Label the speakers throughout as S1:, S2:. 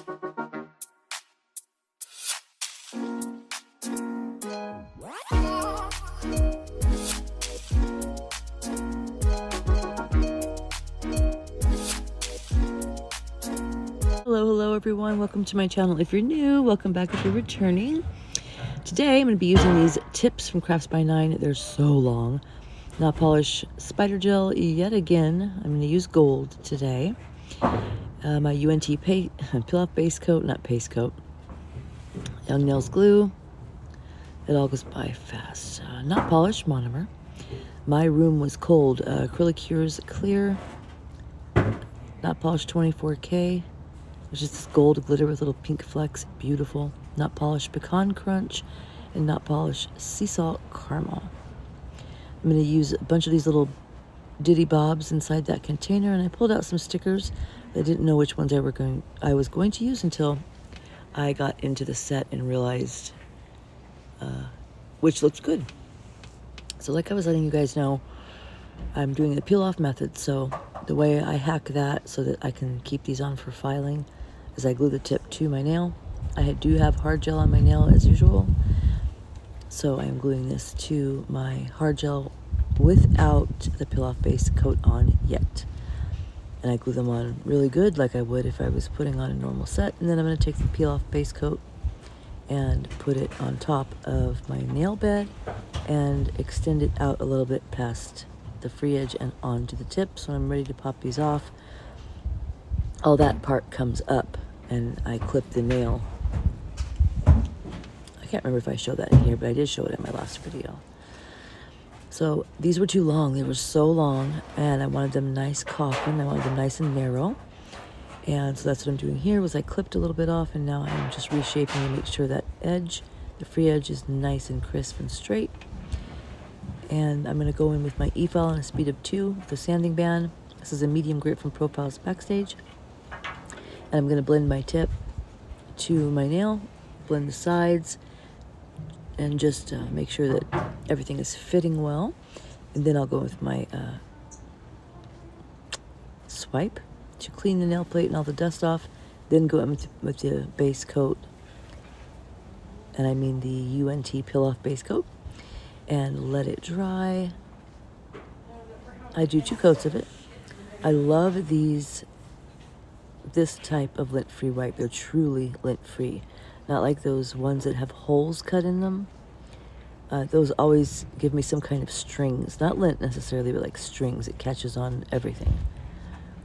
S1: Hello everyone, welcome to my channel. If you're new, welcome back if you're returning. Today I'm going to be using these tips from Craftsxnine. They're so long. Notpolish spider gel yet again. I'm going to use gold today. My UNT peel off base coat, not paste coat. Young Nails glue. It all goes by fast. Notpolish monomer. My room was cold. Acrylic Cures clear. Notpolish 24K. Which is this gold glitter with little pink flecks. Beautiful. Notpolish Pecan Crunch and Notpolish Sea Salt Caramel. I'm going to use a bunch of these little diddy bobs inside that container, and I pulled out some stickers. I didn't know which ones I was going to use until I got into the set and realized which looked good. So like I was letting you guys know, I'm doing the peel off method. So the way I hack that so that I can keep these on for filing is I glue the tip to my nail. I do have hard gel on my nail as usual. So I am gluing this to my hard gel without the peel off base coat on yet. And I glue them on really good like I would if I was putting on a normal set. And then I'm going to take the peel off base coat and put it on top of my nail bed and extend it out a little bit past the free edge and onto the tip. So I'm ready to pop these off. All that part comes up and I clip the nail. I can't remember if I showed that in here, but I did show it in my last video. So these were too long. They were so long and I wanted them nice coffin. I wanted them nice and narrow. And so that's what I'm doing here was I clipped a little bit off and now I'm just reshaping to make sure that edge, the free edge, is nice and crisp and straight. And I'm going to go in with my E-file on a speed of 2 with a sanding band. This is a medium grit from Profiles Backstage. And I'm going to blend my tip to my nail, blend the sides, and just make sure that everything is fitting well. And then I'll go with my swipe to clean the nail plate and all the dust off. Then go in with the base coat, and I mean the UNT peel off base coat, and let it dry. I do 2 coats of it. I love this type of lint-free wipe. They're truly lint-free, not like those ones that have holes cut in them. Those always give me some kind of strings, not lint necessarily, but like strings. It catches on everything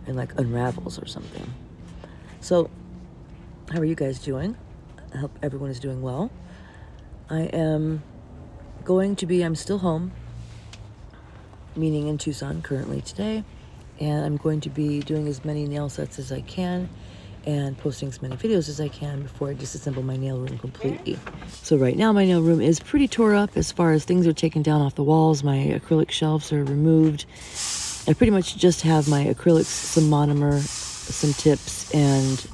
S1: and like unravels or something. So how are you guys doing? I hope everyone is doing well. I'm still home, meaning in Tucson currently today, and I'm going to be doing as many nail sets as I can and posting as many videos as I can before I disassemble my nail room completely. So right now my nail room is pretty tore up as far as things are taken down off the walls. My acrylic shelves are removed. I pretty much just have my acrylics, some monomer, some tips, and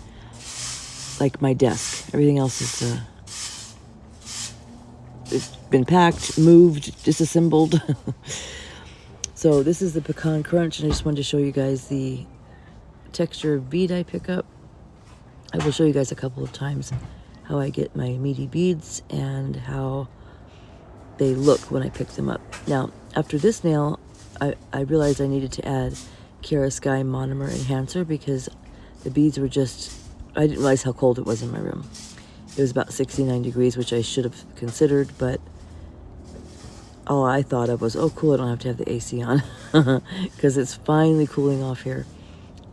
S1: like my desk. Everything else is it's been packed, moved, disassembled. So this is the Pecan Crunch, and I just wanted to show you guys the texture bead I pick up. I will show you guys a couple of times how I get my meaty beads and how they look when I pick them up. Now, after this nail, I realized I needed to add Kiara Sky Monomer Enhancer because the beads were I didn't realize how cold it was in my room. It was about 69 degrees, which I should have considered, but all I thought of was, oh cool, I don't have to have the AC on because it's finally cooling off here.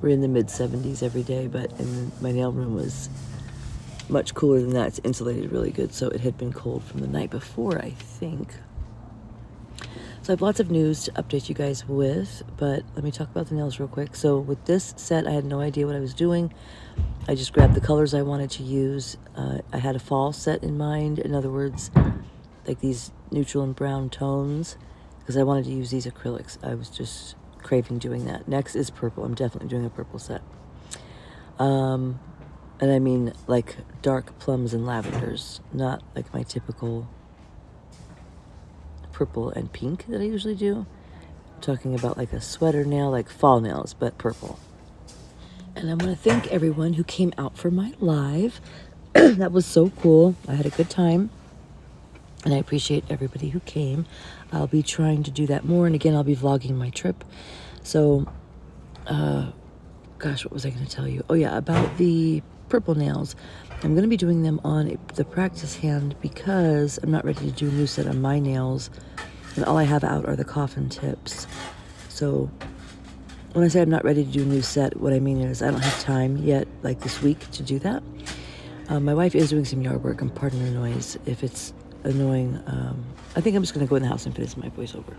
S1: We're in the mid-70s every day, but my nail room was much cooler than that. It's insulated really good, so it had been cold from the night before, I think. So I have lots of news to update you guys with, but let me talk about the nails real quick. So with this set, I had no idea what I was doing. I just grabbed the colors I wanted to use. I had a fall set in mind. In other words, like these neutral and brown tones, because I wanted to use these acrylics. I was just craving doing that. Next is purple. I'm definitely doing a purple set. And I mean like dark plums and lavenders, not like my typical purple and pink that I usually do. I'm talking about like a sweater nail, like fall nails, but purple. And I want to thank everyone who came out for my live. That was so cool. I had a good time. And I appreciate everybody who came. I'll be trying to do that more. And again, I'll be vlogging my trip. So, gosh, what was I going to tell you? Oh, yeah, about the purple nails. I'm going to be doing them on the practice hand because I'm not ready to do a new set on my nails. And all I have out are the coffin tips. So when I say I'm not ready to do a new set, what I mean is I don't have time yet, like this week, to do that. My wife is doing some yard work, and pardon the noise if it's annoying. I think I'm just going to go in the house and finish my voiceover.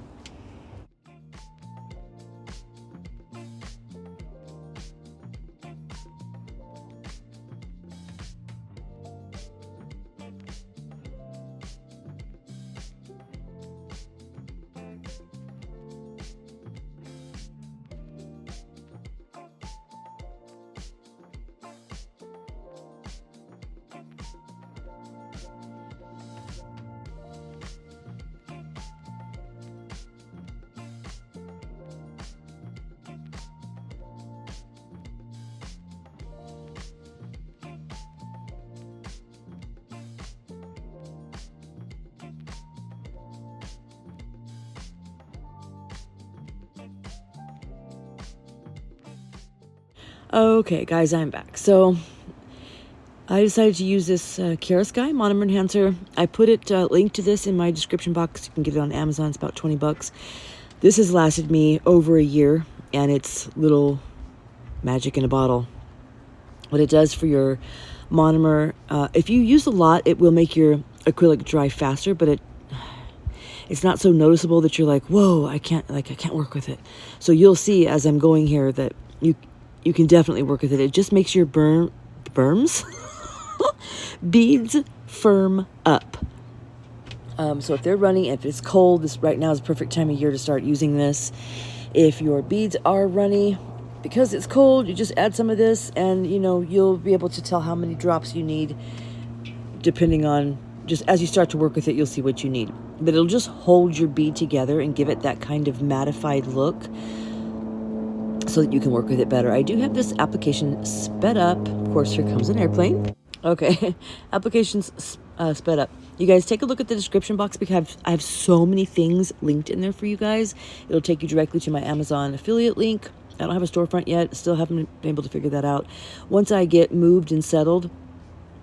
S1: Okay, guys, I'm back. So I decided to use this Kiara Sky Monomer enhancer. I put it linked to this in my description box. You can get it on Amazon. It's about 20 bucks. This has lasted me over a year, and it's little magic in a bottle. What it does for your monomer, if you use a lot, it will make your acrylic dry faster, but it's not so noticeable that you're like, whoa, I can't work with it. So you'll see as I'm going here that you can definitely work with it. It just makes your beads firm up. So if they're running, if it's cold, this right now is the perfect time of year to start using this. If your beads are runny, because it's cold, you just add some of this, and you'll be able to tell how many drops you need, depending on, just as you start to work with it, you'll see what you need. But it'll just hold your bead together and give it that kind of mattified look, so that you can work with it better. I do have this application sped up. Of course, here comes an airplane. Okay, applications sped up. You guys take a look at the description box because I have so many things linked in there for you guys. It'll take you directly to my Amazon affiliate link. I don't have a storefront yet. Still haven't been able to figure that out. Once I get moved and settled,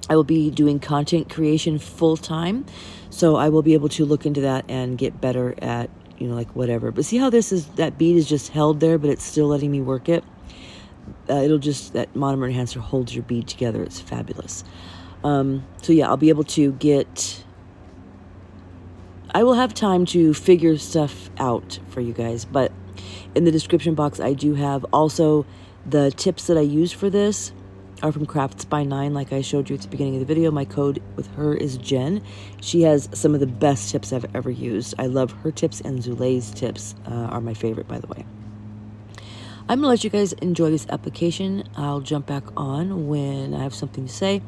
S1: I will be doing content creation full time. So I will be able to look into that and get better at like whatever. But see how that bead is just held there, but it's still letting me work it. That monomer enhancer holds your bead together. It's fabulous. So yeah, I'll be able to I will have time to figure stuff out for you guys, but in the description box, I do have also the tips that I use for this are from Craftsxnine, like I showed you at the beginning of the video. My code with her is Jen. She has some of the best tips I've ever used. I love her tips, and Zulay's tips are my favorite, by the way. I'm going to let you guys enjoy this application. I'll jump back on when I have something to say.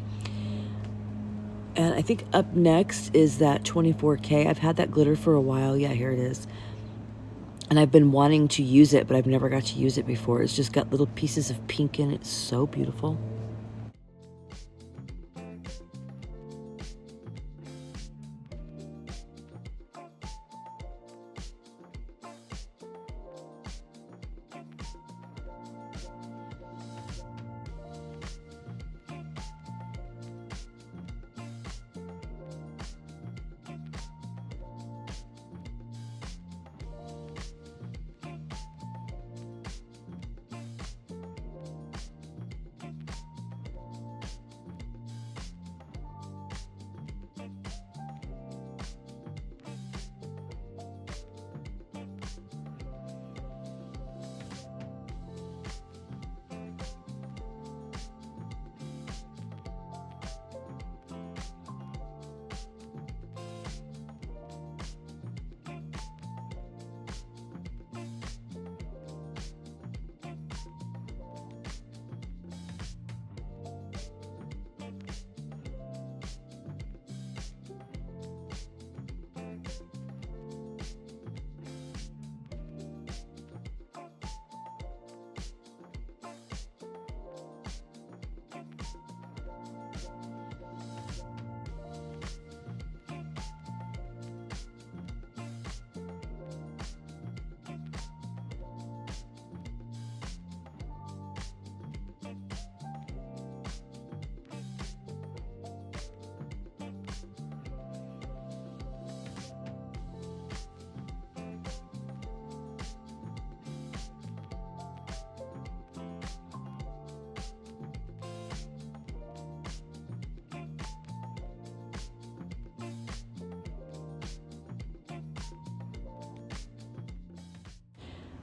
S1: And I think up next is that 24K. I've had that glitter for a while. Yeah, here it is. And I've been wanting to use it, but I've never got to use it before. It's just got little pieces of pink in it. It's so beautiful.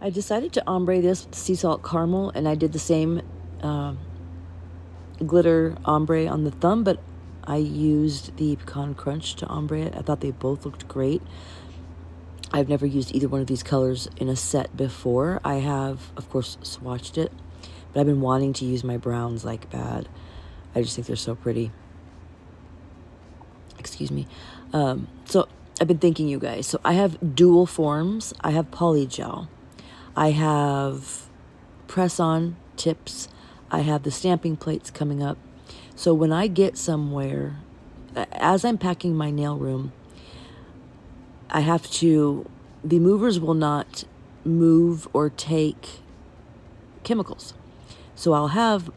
S1: I decided to ombre this with sea salt caramel, and I did the same glitter ombre on the thumb, but I used the Pecan Crunch to ombre it. I thought they both looked great. I've never used either one of these colors in a set before. I have, of course, swatched it, but I've been wanting to use my browns like bad. I just think they're so pretty. Excuse me. So I've been thinking, you guys. So I have dual forms. I have polygel. I have press-on tips. I have the stamping plates coming up. So when I get somewhere, as I'm packing my nail room, I have to, the movers will not move or take chemicals. So I'll have,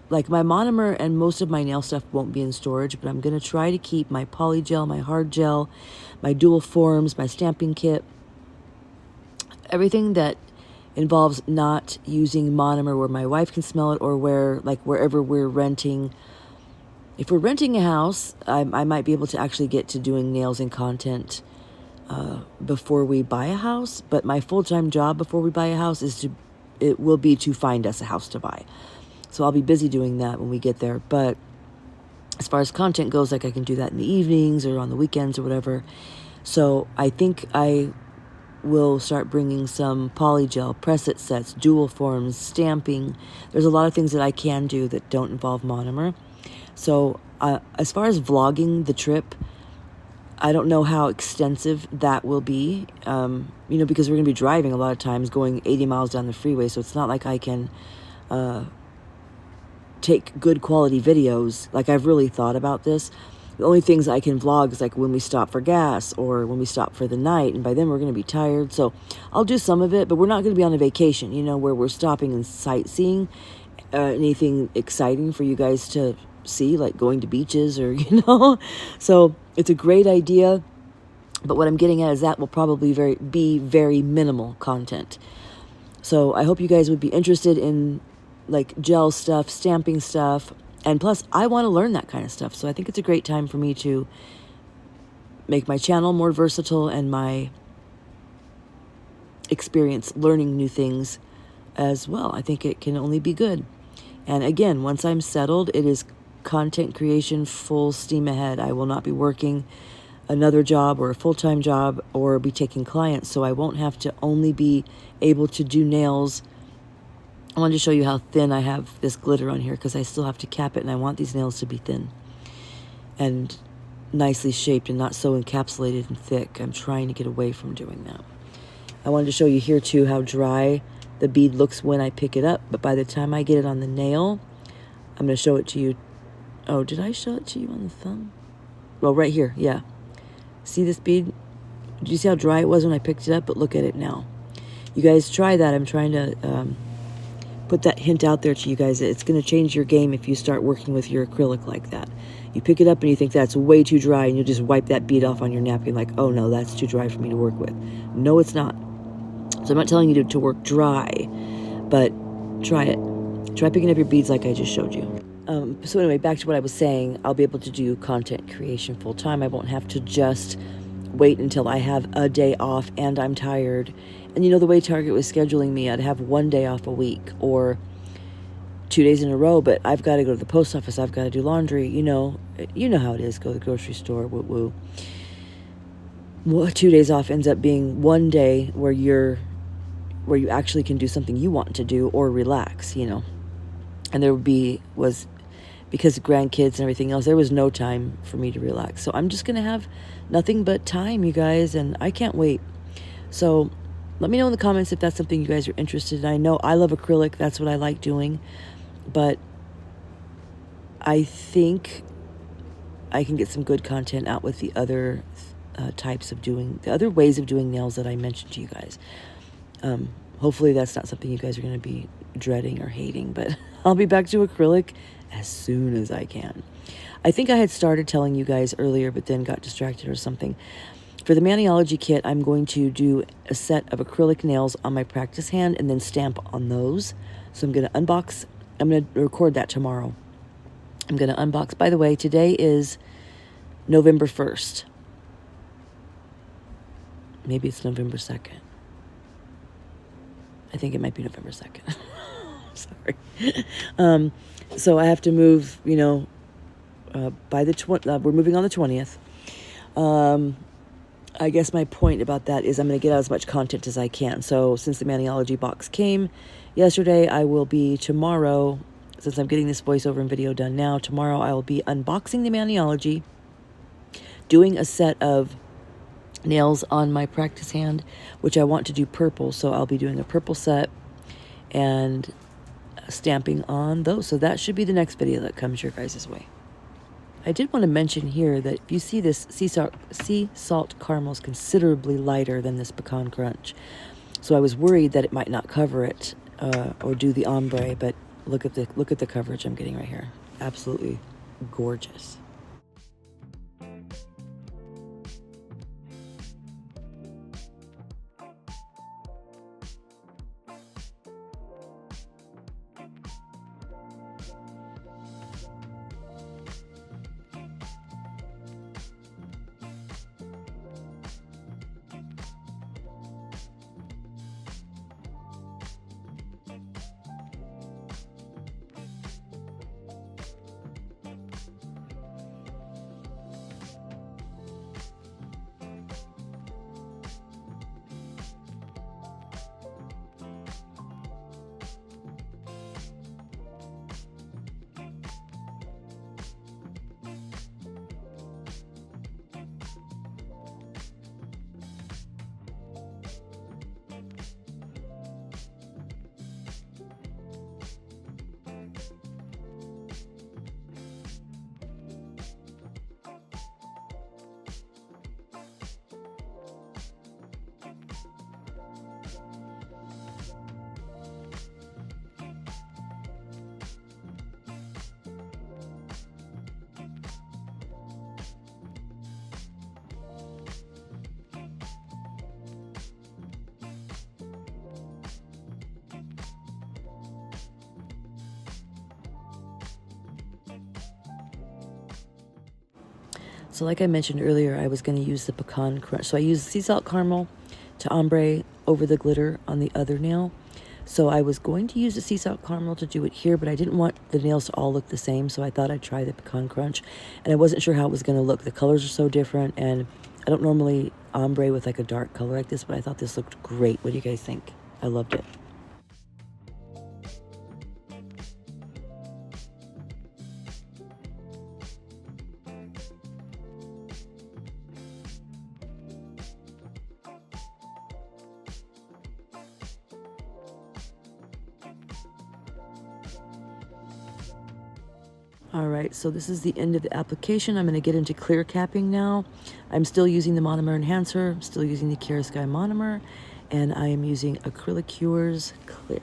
S1: like, my monomer and most of my nail stuff won't be in storage, but I'm going to try to keep my polygel, my hard gel, my dual forms, my stamping kit, everything that involves not using monomer where my wife can smell it, or where, like, wherever we're renting. If we're renting a house, I might be able to actually get to doing nails and content before we buy a house, but my full-time job before we buy a house will be to find us a house to buy. So I'll be busy doing that when we get there. But as far as content goes, like, I can do that in the evenings or on the weekends or whatever. So I think I will start bringing some polygel, press-it sets, dual forms, stamping. There's a lot of things that I can do that don't involve monomer. So as far as vlogging the trip, I don't know how extensive that will be, because we're going to be driving a lot of times, going 80 miles down the freeway, so it's not like I can take good quality videos. Like, I've really thought about this. The only things I can vlog is like when we stop for gas or when we stop for the night, and by then we're going to be tired. So I'll do some of it, but we're not going to be on a vacation, where we're stopping and sightseeing, anything exciting for you guys to see, like going to beaches or, So it's a great idea, but what I'm getting at is that will probably be very minimal content. So I hope you guys would be interested in, like, gel stuff, stamping stuff, and plus I want to learn that kind of stuff. So I think it's a great time for me to make my channel more versatile and my experience learning new things as well. I think it can only be good. And again, once I'm settled, it is content creation full steam ahead. I will not be working another job or a full-time job or be taking clients, so I won't have to only be able to do nails. I wanted to show you how thin I have this glitter on here because I still have to cap it, and I want these nails to be thin and nicely shaped and not so encapsulated and thick. I'm trying to get away from doing that. I wanted to show you here too how dry the bead looks when I pick it up, but by the time I get it on the nail, I'm going to show it to you. Oh, did I show it to you on the thumb? Well, right here, yeah. See this bead? Did you see how dry it was when I picked it up? But look at it now. You guys try that. I'm trying to put that hint out there to you guys. It's going to change your game if you start working with your acrylic like that. You pick it up and you think that's way too dry, and you'll just wipe that bead off on your napkin like, oh no, that's too dry for me to work with. No, it's not. So I'm not telling you to work dry, but try it. Try picking up your beads like I just showed you. So anyway, back to what I was saying. I'll be able to do content creation full time. I won't have to just wait until I have a day off and I'm tired. And the way Target was scheduling me, I'd have one day off a week or 2 days in a row, but I've got to go to the post office. I've got to do laundry. You know how it is. Go to the grocery store. Woo woo. Well, 2 days off ends up being one day where you actually can do something you want to do or relax, And there was because of grandkids and everything else, there was no time for me to relax. So I'm just going to have nothing but time, you guys, and I can't wait. So let me know in the comments if that's something you guys are interested in. I know I love acrylic. That's what I like doing. But I think I can get some good content out with the other the other ways of doing nails that I mentioned to you guys. Hopefully that's not something you guys are going to be dreading or hating, but I'll be back to acrylic as soon as I can. I think I had started telling you guys earlier, but then got distracted or something. For the Maniology kit, I'm going to do a set of acrylic nails on my practice hand and then stamp on those. So I'm going to unbox. I'm going to record that tomorrow. I'm going to unbox. By the way, today is November 1st. Maybe it's November 2nd. I think it might be November 2nd. Sorry. So I have to move, you know, by the we're moving on the 20th. I guess my point about that is I'm going to get out as much content as I can. So since the Maniology box came yesterday, I will be tomorrow, since I'm getting this voiceover and video done now, tomorrow I will be unboxing the Maniology, doing a set of nails on my practice hand, which I want to do purple. So I'll be doing a purple set and stamping on those. So that should be the next video that comes your guys' way. I did want to mention here that if you see this sea salt caramel is considerably lighter than this Pecan Crunch. So I was worried that it might not cover it or do the ombre, but look at the coverage I'm getting right here. Absolutely gorgeous. So like I mentioned earlier, I was going to use the Pecan Crunch. So I used sea salt caramel to ombre over the glitter on the other nail. So I was going to use the sea salt caramel to do it here, but I didn't want the nails to all look the same. So I thought I'd try the Pecan Crunch. And I wasn't sure how it was going to look. The colors are so different. And I don't normally ombre with like a dark color like this, but I thought this looked great. What do you guys think? I loved it. Alright, so this is the end of the application. I'm going to get into clear capping now. I'm still using the Monomer Enhancer, I'm still using the Kiara Sky Monomer, and I am using Acrylic Cures Clear.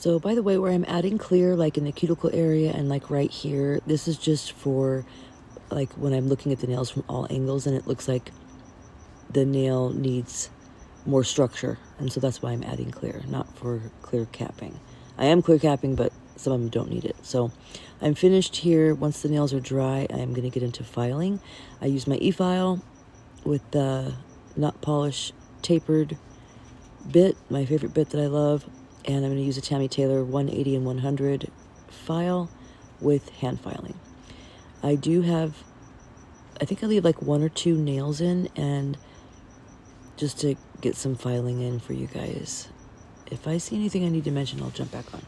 S1: So by the way, where I'm adding clear, like in the cuticle area and like right here, this is just for like when I'm looking at the nails from all angles and it looks like the nail needs more structure. And so that's why I'm adding clear, not for clear capping. I am clear capping, but some of them don't need it. So I'm finished here. Once the nails are dry, I'm going to get into filing. I use my e-file with the Notpolish tapered bit, my favorite bit that I love. And I'm going to use a Tammy Taylor 180 and 100 file with hand filing. I do have, I think I leave like 1 or 2 nails in, and just to get some filing in for you guys. If I see anything I need to mention, I'll jump back on.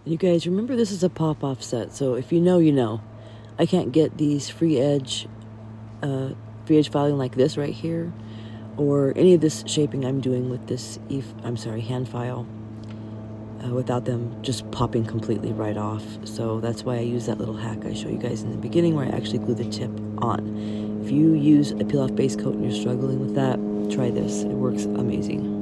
S1: You guys, remember this is a pop-off set, so if you know, you know. I can't get these free edge filing like this right here, or any of this shaping I'm doing with this, hand file, without them just popping completely right off. So that's why I use that little hack I show you guys in the beginning, where I actually glue the tip on. If you use a peel-off base coat and you're struggling with that, try this. It works amazing.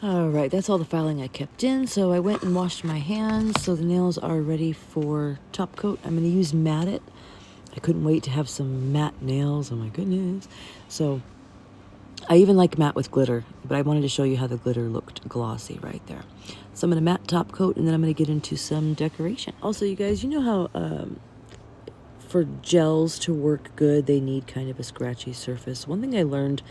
S1: All right, that's all the filing I kept in. So I went and washed my hands. So the nails are ready for top coat. I'm going to use Matte It. I couldn't wait to have some matte nails. Oh my goodness. So I even like matte with glitter, but I wanted to show you how the glitter looked glossy right there. So I'm going to matte top coat, and then I'm going to get into some decoration. Also, you guys, you know how for gels to work good, they need kind of a scratchy surface. One thing I learned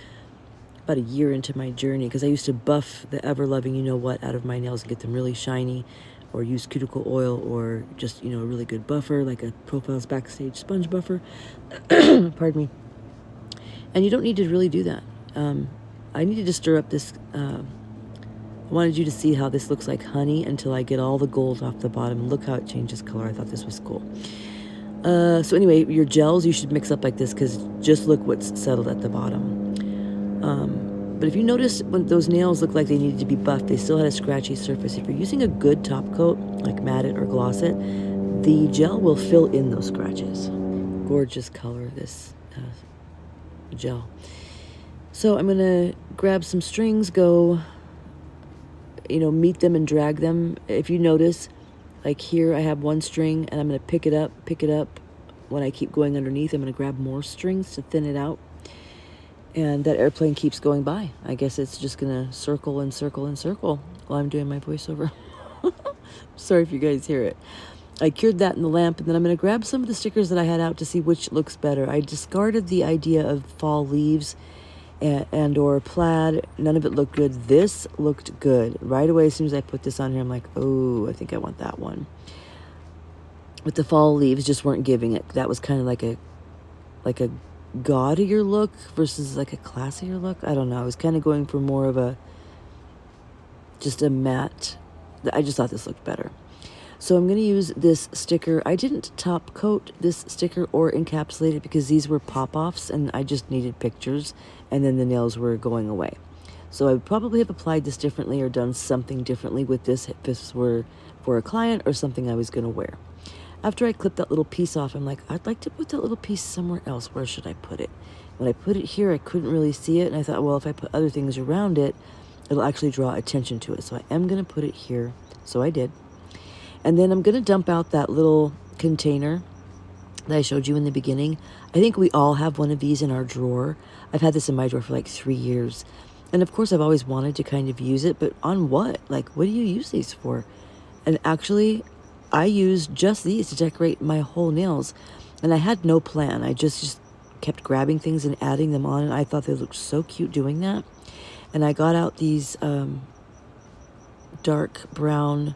S1: about a year into my journey, because I used to buff the ever-loving you-know-what out of my nails and get them really shiny, or use cuticle oil, or just, you know, a really good buffer, like a Profiles Backstage sponge buffer. Pardon me. And you don't need to really do that. I needed to stir up this. I wanted you to see how this looks like honey until I get all the gold off the bottom. Look how it changes color. I thought this was cool. So anyway, your gels you should mix up like this, because just look what's settled at the bottom. But if you notice when those nails look like they needed to be buffed, they still had a scratchy surface. If you're using a good top coat, like Matte It or Gloss It, the gel will fill in those scratches. Gorgeous color, this gel. So I'm gonna grab some strings, go, you know, meet them and drag them. If you notice, like here I have one string and I'm gonna pick it up. When I keep going underneath, I'm gonna grab more strings to thin it out. And that airplane keeps going by. I guess it's just gonna circle and circle and circle while I'm doing my voiceover. Sorry if you guys hear it. I cured that in the lamp, and then I'm gonna grab some of the stickers that I had out to see which looks better. I discarded the idea of fall leaves and or plaid. None of it looked good. This looked good. Right away, as soon as I put this on here, I'm like, oh, I think I want that one. But the fall leaves just weren't giving it. That was kind of like a gaudier look versus like a classier look. I don't know. I was kind of going for more of just a matte. I just thought this looked better. So I'm going to use this sticker. I didn't top coat this sticker or encapsulate it because these were pop-offs and I just needed pictures, and then the nails were going away. So I would probably have applied this differently or done something differently with this if this were for a client or something I was going to wear. After I clipped that little piece off, I'm like, I'd like to put that little piece somewhere else. Where should I put it? When I put it here, I couldn't really see it. And I thought, well, if I put other things around it, it'll actually draw attention to it. So I am going to put it here. So I did. And then I'm going to dump out that little container that I showed you in the beginning. I think we all have one of these in our drawer. I've had this in my drawer for like 3 years. And of course, I've always wanted to kind of use it. But on what? Like, what do you use these for? And actually, I used just these to decorate my whole nails, and I had no plan. I just kept grabbing things and adding them on, and I thought they looked so cute doing that. And I got out these dark brown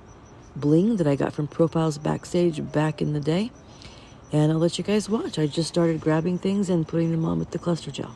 S1: bling that I got from Profiles Backstage back in the day, and I'll let you guys watch. I just started grabbing things and putting them on with the cluster gel.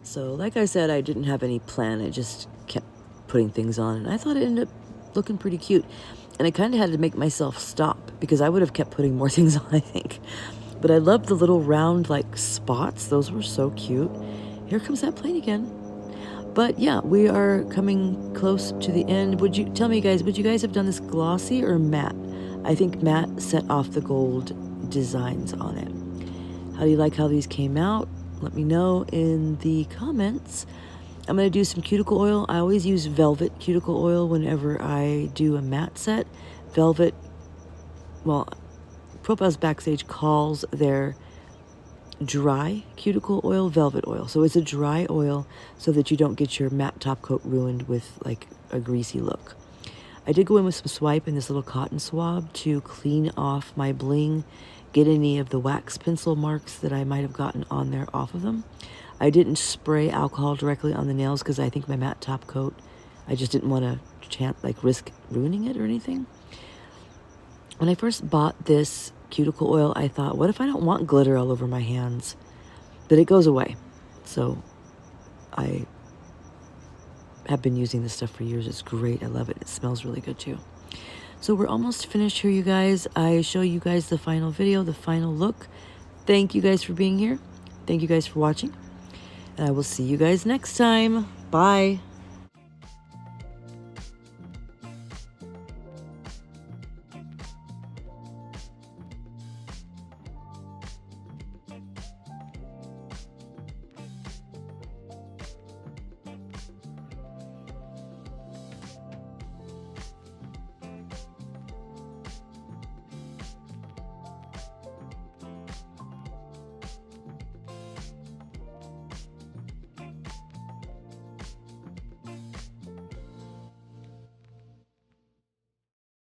S1: So like I said, I didn't have any plan. I just kept putting things on, and I thought it ended up looking pretty cute. And I kind of had to make myself stop because I would have kept putting more things on, I think. But I love the little round like spots. Those were so cute. Here comes that plane again. But yeah, we are coming close to the end. Would you tell me, guys, would you guys have done this glossy or matte? I think matte set off the gold designs on it. How do you like how these came out? Let me know in the comments. I'm going to do some cuticle oil. I always use velvet cuticle oil whenever I do a matte set. Velvet, well, Profiles Backstage calls their dry cuticle oil velvet oil. So it's a dry oil so that you don't get your matte top coat ruined with like a greasy look. I did go in with some Swipe in this little cotton swab to clean off my bling, get any of the wax pencil marks that I might have gotten on there off of them. I didn't spray alcohol directly on the nails because I think my matte top coat, I just didn't want to risk ruining it or anything. When I first bought this cuticle oil, I thought, what if I don't want glitter all over my hands? But it goes away. So I have been using this stuff for years. It's great. I love it. It smells really good too. So we're almost finished here, you guys. I show you guys the final video, the final look. Thank you guys for being here. Thank you guys for watching. And I will see you guys next time. Bye.